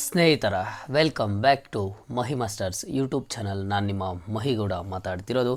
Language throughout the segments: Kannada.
ಸ್ನೇಹಿತರ welcome back to Mahi masters YouTube channel. ನಾನು ನಿಮ್ಮ ಮಹಿಗೌಡ ಮಾತಾಡ್ತಿರೋದು.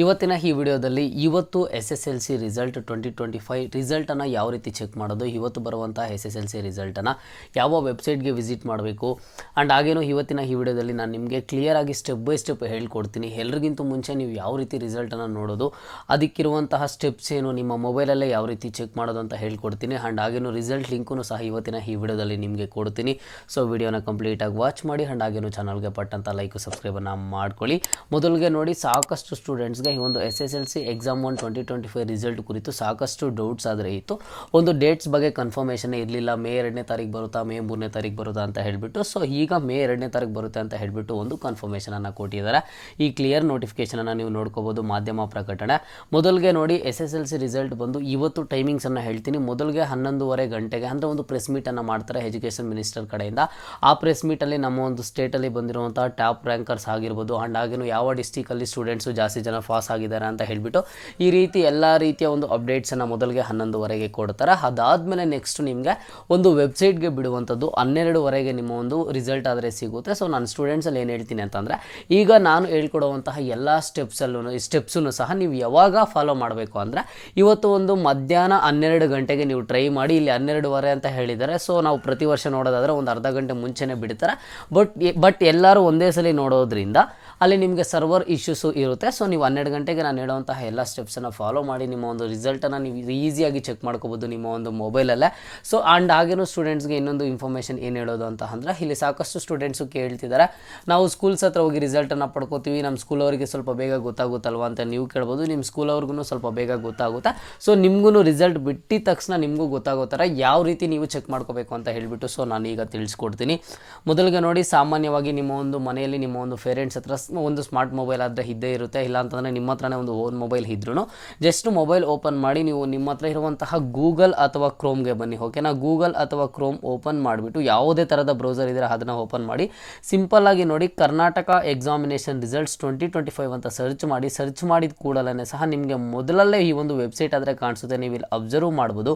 ಇವತ್ತಿನ ಈ ವಿಡಿಯೋದಲ್ಲಿ ಇವತ್ತು SSLC ರಿಸಲ್ಟ್ 2025 ರಿಸಲ್ಟನ್ನು ಯಾವ ರೀತಿ ಚೆಕ್ ಮಾಡೋದು, ಇವತ್ತು ಬರುವಂಥ SSLC ರಿಸಲ್ಟನ್ನು ಯಾವ ವೆಬ್ಸೈಟ್ಗೆ ವಿಸಿಟ್ ಮಾಡಬೇಕು ಆ್ಯಂಡ್ ಹಾಗೇನು ಇವತ್ತಿನ ಈ ವಿಡಿಯೋದಲ್ಲಿ ನಾನು ನಿಮಗೆ ಕ್ಲಿಯರಾಗಿ ಸ್ಟೆಪ್ ಬೈ ಸ್ಟೆಪ್ ಹೇಳ್ಕೊಡ್ತೀನಿ. ಎಲ್ರಿಗಿಂತ ಮುಂಚೆ ನೀವು ಯಾವ ರೀತಿ ರಿಸಲ್ಟನ್ನು ನೋಡೋದು, ಅದಕ್ಕಿರುವಂತಹ ಸ್ಟೆಪ್ಸ್ ಏನು, ನಿಮ್ಮ ಮೊಬೈಲಲ್ಲೇ ಯಾವ ರೀತಿ ಚೆಕ್ ಮಾಡೋದು ಅಂತ ಹೇಳ್ಕೊಡ್ತೀನಿ. ಆ್ಯಂಡ್ ಹಾಗೇನು ರಿಸಲ್ಟ್ ಲಿಂಕನ್ನು ಸಹ ಇವತ್ತಿನ ಈ ವಿಡಿಯೋದಲ್ಲಿ ನಿಮಗೆ ಕೊಡ್ತೀನಿ. ಸೊ ವಿಡಿಯೋನ ಕಂಪ್ಲೀಟಾಗಿ ವಾಚ್ ಮಾಡಿ ಆ್ಯಂಡ್ ಹಾಗೇನು ಚಾನಲ್ಗೆ ಪಟ್ಟಂತ ಲೈಕ್ ಸಬ್ಸ್ಕ್ರೈಬನ್ನು ಮಾಡ್ಕೊಳ್ಳಿ. ಮೊದಲಿಗೆ ನೋಡಿ, ಸಾಕಷ್ಟು ಸ್ಟೂಡೆಂಟ್ಸ್ಗೆ ಈ ಒಂದು SSLC ಎಕ್ಸಾಮ್ 1 2025 ರಿಸಲ್ಟ್ ಕುರಿತು ಸಾಕಷ್ಟು ಡೌಟ್ಸ್ ಆದರೆ ಇತ್ತು. ಒಂದು ಡೇಟ್ಸ್ ಬಗ್ಗೆ ಕನ್ಫರ್ಮೇಷನ್ ಇರಲಿಲ್ಲ. ಮೇ 2ನೇ ತಾರೀಕು ಬರುತ್ತಾ, ಮೇ 3ನೇ ತಾರೀಕು ಬರುತ್ತಾ ಅಂತ ಹೇಳಿಬಿಟ್ಟು. ಸೊ ಈಗ ಮೇ 2ನೇ ತಾರೀಕು ಬರುತ್ತೆ ಅಂತ ಹೇಳಿಬಿಟ್ಟು ಒಂದು ಕನ್ಫರ್ಮೇಷನನ್ನು ಕೊಟ್ಟಿದ್ದಾರೆ. ಈ ಕ್ಲಿಯರ್ ನೋಟಿಫಿಕೇಷನನ್ನು ನೀವು ನೋಡ್ಕೋಬೋದು, ಮಾಧ್ಯಮ ಪ್ರಕಟಣೆ. ಮೊದಲಿಗೆ ನೋಡಿ, SSLC ರಿಸಲ್ಟ್ ಬಂದು ಇವತ್ತು ಟೈಮಿಂಗ್ಸನ್ನು ಹೇಳ್ತೀನಿ. ಮೊದಲಿಗೆ 11:30 ಗಂಟೆಗೆ ಅಂದರೆ ಒಂದು ಪ್ರೆಸ್ ಮೀಟನ್ನು ಮಾಡ್ತಾರೆ ಎಜುಕೇಷನ್ ಮಿನಿಸ್ಟರ್ ಕಡೆಯಿಂದ. ಆ ಪ್ರೆಸ್ ಮೀಟಲ್ಲಿ ನಮ್ಮ ಒಂದು ಸ್ಟೇಟಲ್ಲಿ ಬಂದಿರುವಂಥ ಟಾಪ್ ರ್ಯಾಂಕರ್ಸ್ ಆಗಿರ್ಬೋದು ಆ್ಯಂಡ್ ಹಾಗೇನು ಯಾವ ಡಿಸ್ಟಿಕಲ್ಲಿ ಸ್ಟೂಡೆಂಟ್ಸು ಜಾಸ್ತಿ ಜನ ಪಾಸ್ ಆಗಿದ್ದಾರೆ ಅಂತ ಹೇಳಿಬಿಟ್ಟು ಈ ರೀತಿ ಎಲ್ಲ ರೀತಿಯ ಒಂದು ಅಪ್ಡೇಟ್ಸನ್ನು ಮೊದಲಿಗೆ 11:30ಗೆ ಕೊಡ್ತಾರೆ. ಅದಾದಮೇಲೆ ನೆಕ್ಸ್ಟ್ ನಿಮಗೆ ಒಂದು ವೆಬ್ಸೈಟ್ಗೆ ಬಿಡುವಂಥದ್ದು 12:30ಗೆ ನಿಮ್ಮ ಒಂದು ರಿಸಲ್ಟ್ ಆದರೆ ಸಿಗುತ್ತೆ. ಸೊ ನಾನು ಸ್ಟೂಡೆಂಟ್ಸಲ್ಲಿ ಏನು ಹೇಳ್ತೀನಿ ಅಂತಂದರೆ, ಈಗ ನಾನು ಹೇಳ್ಕೊಡುವಂತಹ ಎಲ್ಲ ಸ್ಟೆಪ್ಸನ್ನು ಸಹ ನೀವು ಯಾವಾಗ ಫಾಲೋ ಮಾಡಬೇಕು ಅಂದರೆ, ಇವತ್ತು ಒಂದು ಮಧ್ಯಾಹ್ನ 12 ಗಂಟೆಗೆ ನೀವು ಟ್ರೈ ಮಾಡಿ. ಇಲ್ಲಿ 12:30 ಅಂತ ಹೇಳಿದ್ದಾರೆ. ಸೊ ನಾವು ಪ್ರತಿ ವರ್ಷ ನೋಡೋದಾದರೆ ಒಂದು ಅರ್ಧ ಗಂಟೆ ಮುಂಚೆನೇ ಬಿಡ್ತಾರೆ. ಬಟ್ ಎಲ್ಲರೂ ಒಂದೇ ಸಲ ನೋಡೋದ್ರಿಂದ ಅಲ್ಲಿ ನಿಮಗೆ ಸರ್ವರ್ ಇಶ್ಯೂಸು ಇರುತ್ತೆ. ಸೊ ನೀವು 12 ಗಂಟೆಗೆ ನಾನು ಹೇಳುವಂತಹ ಎಲ್ಲ ಸ್ಟೆಪ್ಸನ್ನು ಫಾಲೋ ಮಾಡಿ ನಿಮ್ಮ ಒಂದು ರಿಸಲ್ಟನ್ನು ನೀವು ಈಸಿಯಾಗಿ ಚೆಕ್ ಮಾಡ್ಕೋಬೋದು ನಿಮ್ಮ ಒಂದು ಮೊಬೈಲಲ್ಲೇ. ಸೊ ಆ್ಯಂಡ್ ಹಾಗೇನು ಸ್ಟೂಡೆಂಟ್ಸ್ಗೆ ಇನ್ನೊಂದು ಇನ್ಫಾರ್ಮೇಷನ್ ಏನು ಹೇಳೋದು ಅಂತ ಅಂದರೆ, ಇಲ್ಲಿ ಸಾಕಷ್ಟು ಸ್ಟೂಡೆಂಟ್ಸು ಕೇಳ್ತಿದ್ದಾರೆ, ನಾವು ಸ್ಕೂಲ್ಸ್ ಹತ್ರ ಹೋಗಿ ರಿಸಲ್ಟನ್ನು ಪಡ್ಕೋತೀವಿ, ನಮ್ಮ ಸ್ಕೂಲವರಿಗೆ ಸ್ವಲ್ಪ ಬೇಗ ಗೊತ್ತಾಗುತ್ತಲ್ವ ಅಂತ ನೀವು ಕೇಳ್ಬೋದು. ನಿಮ್ಮ ಸ್ಕೂಲವ್ರಿಗೂ ಸ್ವಲ್ಪ ಬೇಗ ಗೊತ್ತಾಗುತ್ತೆ. ಸೊ ನಿಮಗೂ ರಿಸಲ್ಟ್ ಬಿಟ್ಟಿದ ತಕ್ಷಣ ನಿಮಗೂ ಗೊತ್ತಾಗೋ ಥರ ಯಾವ ರೀತಿ ನೀವು ಚೆಕ್ ಮಾಡ್ಕೋಬೇಕು ಅಂತ ಹೇಳಿಬಿಟ್ಟು ಸೊ ನಾನು ಈಗ ತಿಳಿಸ್ಕೊಡ್ತೀನಿ. ಮೊದಲಿಗೆ ನೋಡಿ, ಸಾಮಾನ್ಯವಾಗಿ ನಿಮ್ಮ ಒಂದು ಮನೆಯಲ್ಲಿ ನಿಮ್ಮ ಒಂದು ಪೇರೆಂಟ್ಸ್ ಹತ್ರ ಒಂದು ಸ್ಮಾರ್ಟ್ ಮೊಬೈಲ್ ಆದರೆ ಇದ್ದೇ ಇರುತ್ತೆ. ಇಲ್ಲ ಅಂತಂದರೆ ನಿಮ್ಮ ಹತ್ರನೇ ಒಂದು ಓನ್ ಮೊಬೈಲ್ ಇದ್ರೂ ಜಸ್ಟ್ ಮೊಬೈಲ್ ಓಪನ್ ಮಾಡಿ ನೀವು ನಿಮ್ಮ ಹತ್ರ ಇರುವಂತಹ ಗೂಗಲ್ ಅಥವಾ ಕ್ರೋಮ್ಗೆ ಬನ್ನಿ. ಓಕೆನಾ, ಗೂಗಲ್ ಅಥವಾ ಕ್ರೋಮ್ ಓಪನ್ ಮಾಡಿಬಿಟ್ಟು ಯಾವುದೇ ಥರದ ಬ್ರೌಸರ್ ಇದ್ದರೆ ಅದನ್ನು ಓಪನ್ ಮಾಡಿ. ಸಿಂಪಲ್ಲಾಗಿ ನೋಡಿ, ಕರ್ನಾಟಕ ಎಕ್ಸಾಮಿನೇಷನ್ ರಿಸಲ್ಟ್ಸ್ 2025 ಅಂತ ಸರ್ಚ್ ಮಾಡಿ. ಸರ್ಚ್ ಮಾಡಿದ ಕೂಡಲೇ ಸಹ ನಿಮಗೆ ಮೊದಲಲ್ಲೇ ಈ ಒಂದು ವೆಬ್ಸೈಟ್ ಆದರೆ ಕಾಣಿಸುತ್ತೆ. ನೀವು ಇಲ್ಲಿ ಅಬ್ಸರ್ವ್ ಮಾಡ್ಬೋದು,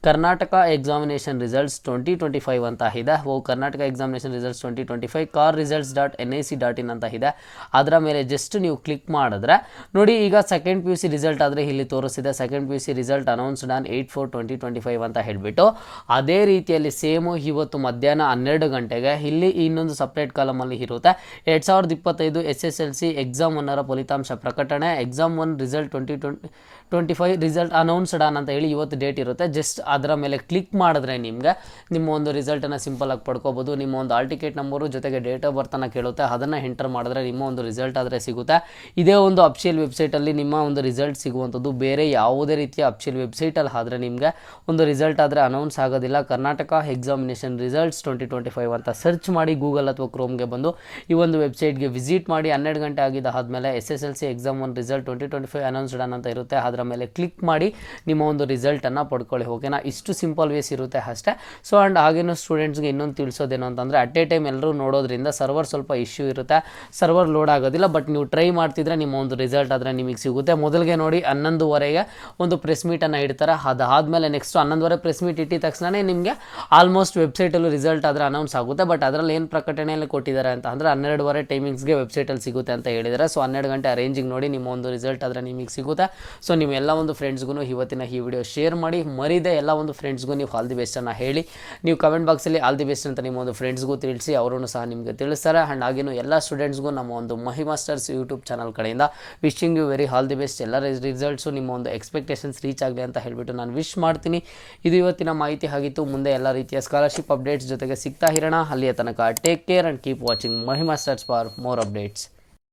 ಕರ್ನಾಟಕ ಎಕ್ಸಾಮಿನೇಷನ್ ರಿಸಲ್ಟ್ಸ್ 2025 ಅಂತ ಇದೆ. ಕರ್ನಾಟಕ ಎಕ್ಸಾಮಿನೇಷನ್ ರಿಸಲ್ಟ್ಸ್ 2025 carresults.nic.in ಅಂತ ಇದೆ. ಅದರ ಮೇಲೆ ಜಸ್ಟ್ ನೀವು ಕ್ಲಿಕ್ ಮಾಡಿದ್ರೆ ನೋಡಿ, ಈಗ ಸೆಕೆಂಡ್ PUC ರಿಸಲ್ಟ್ ಆದರೆ ಇಲ್ಲಿ ತೋರಿಸಿದೆ. Second PUC result announced on 8/4/2025 ಅಂತ ಹೇಳಿಬಿಟ್ಟು. ಅದೇ ರೀತಿಯಲ್ಲಿ ಸೇಮು ಇವತ್ತು ಮಧ್ಯಾಹ್ನ 12 ಗಂಟೆಗೆ ಇಲ್ಲಿ ಇನ್ನೊಂದು ಸಪ್ರೇಟ್ ಕಾಲಮಲ್ಲಿ ಇರುತ್ತೆ. 2025 SSLC ಎಕ್ಸಾಮ್ 1ರ ಫಲಿತಾಂಶ ಪ್ರಕಟಣೆ, exam 1 result 2025 result announced on ಅಂತ ಹೇಳಿ ಇವತ್ತು ಡೇಟ್ ಇರುತ್ತೆ. ಜಸ್ಟ್ ಅದರ ಮೇಲೆ ಕ್ಲಿಕ್ ಮಾಡಿದ್ರೆ ನಿಮಗೆ ನಿಮ್ಮ ಒಂದು ರಿಸಲ್ಟನ್ನು ಸಿಂಪಲಾಗಿ ಪಡ್ಕೋಬೋದು. ನಿಮ್ಮ ಒಂದು ಆಲ್ ಟಿಕೆಟ್ ನಂಬರು ಜೊತೆಗೆ ಡೇಟ್ ಆಫ್ ಬರ್ತನ್ನು ಕೇಳುತ್ತೆ. ಅದನ್ನು ಎಂಟರ್ ಮಾಡಿದ್ರೆ ನಿಮ್ಮ ಒಂದು ರಿಸಲ್ಟ್ ಆದರೆ ಸಿಗುತ್ತೆ. ಇದೇ ಒಂದು ಅಫಿಷಿಯಲ್ ವೆಬ್ಸೈಟಲ್ಲಿ ನಿಮ್ಮ ಒಂದು ರಿಸಲ್ಟ್ ಸಿಗುವಂಥದ್ದು. ಬೇರೆ ಯಾವುದೇ ರೀತಿಯ ಅಫಿಷಿಯಲ್ ವೆಬ್ಸೈಟಲ್ಲಿ ಆದರೆ ನಿಮಗೆ ಒಂದು ರಿಸಲ್ಟ್ ಆದರೆ ಅನೌನ್ಸ್ ಆಗೋದಿಲ್ಲ. ಕರ್ನಾಟಕ ಎಕ್ಸಾಮಿನೇಷನ್ ರಿಸಲ್ಟ್ಸ್ 2025 ಅಂತ ಸರ್ಚ್ ಮಾಡಿ ಗೂಗಲ್ ಅಥವಾ ಕ್ರೋಮ್ಗೆ ಬಂದು ಈ ಒಂದು ವೆಬ್ಸೈಟ್ಗೆ ವಿಸಿಟ್ ಮಾಡಿ. 12 ಗಂಟೆ ಆಗಿದ್ದ ಆದಮೇಲೆ SSLC ಎಕ್ಸಾಮ್ 1 ರಿಸಲ್ಟ್ 2025 ಅನೌನ್ಸ್ಡ್ ಅಂತ ಇರುತ್ತೆ. ಅದರ ಮೇಲೆ ಕ್ಲಿಕ್ ಮಾಡಿ ನಿಮ್ಮ ಒಂದು ರಿಸಲ್ಟನ್ನು ಪಡ್ಕೊಳ್ಳಿ. ಓಕೆನಾ, ಇಷ್ಟು ಸಿಂಪಲ್ ವೇಸ್ ಇರುತ್ತೆ ಅಷ್ಟೇ. ಸೊ ಆ್ಯಂಡ್ ಹಾಗೇನು ಸ್ಟೂಡೆಂಟ್ಸ್ಗೆ ಇನ್ನೊಂದು ತಿಳಿಸೋದೇನು ಅಂತಂದರೆ, ಅಟ್ ಎ ಟೈಮ್ ಎಲ್ಲರೂ ನೋಡೋದ್ರಿಂದ ಸರ್ವರ್ ಸ್ವಲ್ಪ ಇಶ್ಯೂ ಇರುತ್ತೆ, ಸರ್ವರ್ ಲೋಡ್ ಆಗೋದಿಲ್ಲ. ಬಟ್ ನೀವು ಟ್ರೈ ಮಾಡ್ತಿದ್ರೆ ನಿಮ್ಮ ಒಂದು ರಿಸಲ್ಟ್ ಆದರೆ ನಿಮಗೆ ಸಿಗುತ್ತೆ. ಮೊದಲಿಗೆ ನೋಡಿ, 11:30ಗೆ ಒಂದು ಪ್ರೆಸ್ ಮೀಟನ್ನು ಇಡ್ತಾರೆ. ಅದಾದಮೇಲೆ ನೆಕ್ಸ್ಟ್ 11:30 ಪ್ರೆಸ್ ಮೀಟ್ ಇಟ್ಟಿದ ತಕ್ಷಣ ನಿಮಗೆ ಆಲ್ಮೋಸ್ಟ್ ವೆಬ್ಸೈಟಲ್ಲೂ ರಿಸಲ್ಟ್ ಆದರೆ ಅನೌನ್ಸ್ ಆಗುತ್ತೆ. ಬಟ್ ಅದರಲ್ಲಿ ಏನು ಪ್ರಕಟಣೆಯಲ್ಲಿ ಕೊಟ್ಟಿದ್ದಾರೆ ಅಂತ ಅಂದರೆ 12:30 ಟೈಮಿಂಗ್ಸ್ಗೆ ವೆಬ್ಸೈಟಲ್ಲಿ ಸಿಗುತ್ತೆ ಅಂತ ಹೇಳಿದ್ದಾರೆ. ಸೊ 12 ಗಂಟೆ ರೇಂಜಿಗೆ ನೋಡಿ ನಿಮ್ಮ ಒಂದು ರಿಸಲ್ಟ್ ಆದರೆ ನಿಮಗೆ ಸಿಗುತ್ತೆ. ಸೊ ನೀವು ಎಲ್ಲ ಒಂದು ಫ್ರೆಂಡ್ಸ್ಗೂ ಇವತ್ತಿನ ಈ ವಿಡಿಯೋ ಶೇರ್ ಮಾಡಿ. ಮರಿದೆ ಎಲ್ಲ ಒಂದು ಫ್ರೆಂಡ್ಸ್ಗೂ ನೀವು ಆಲ್ ದಿ ಬೆಸ್ಟನ್ನು ಹೇಳಿ. ನೀವು ಕಮೆಂಟ್ ಬಾಕ್ಸಲ್ಲಿ ಆಲ್ ದಿ ಬೆಸ್ಟ್ ಅಂತ ನಿಮ್ಮ ಒಂದು ಫ್ರೆಂಡ್ಸ್ಗೂ ತಿಳಿಸಿ, ಅವರೂ ಸಹ ನಿಮಗೆ ತಿಳಿಸ್ತಾರೆ. ಆ್ಯಂಡ್ ಹಾಗೇನು ಎಲ್ಲ ಸ್ಟೂಡೆಂಟ್ಸ್ಗೂ ನಮ್ಮ ಒಂದು ಮಹಿ ಮಾಸ್ಟರ್ಸ್ ಯೂಟ್ಯೂಬ್ ಚಾನಲ್ ಕಡೆಯಿಂದ wishing you very all the best. ಎಲ್ಲ ರಿಸಲ್ಟ್ಸು ನಿಮ್ಮ ಒಂದು ಎಕ್ಸ್ಪೆಕ್ಟೇಷನ್ಸ್ ರೀಚ್ ಆಗಲಿ ಅಂತ ಹೇಳಿಬಿಟ್ಟು ನಾನು ವಿಶ್ ಮಾಡ್ತೀನಿ. ಇದು ಇವತ್ತಿನ ಮಾಹಿತಿ ಆಗಿತ್ತು. ಮುಂದೆ ಎಲ್ಲ ರೀತಿಯ ಸ್ಕಾಲರ್ಶಿಪ್ ಅಪ್ಡೇಟ್ಸ್ ಜೊತೆಗೆ ಸಿಗ್ತಾ ಇರೋಣ. ಅಲ್ಲಿಯ ತನಕ take care and keep watching Mahi masters for more updates.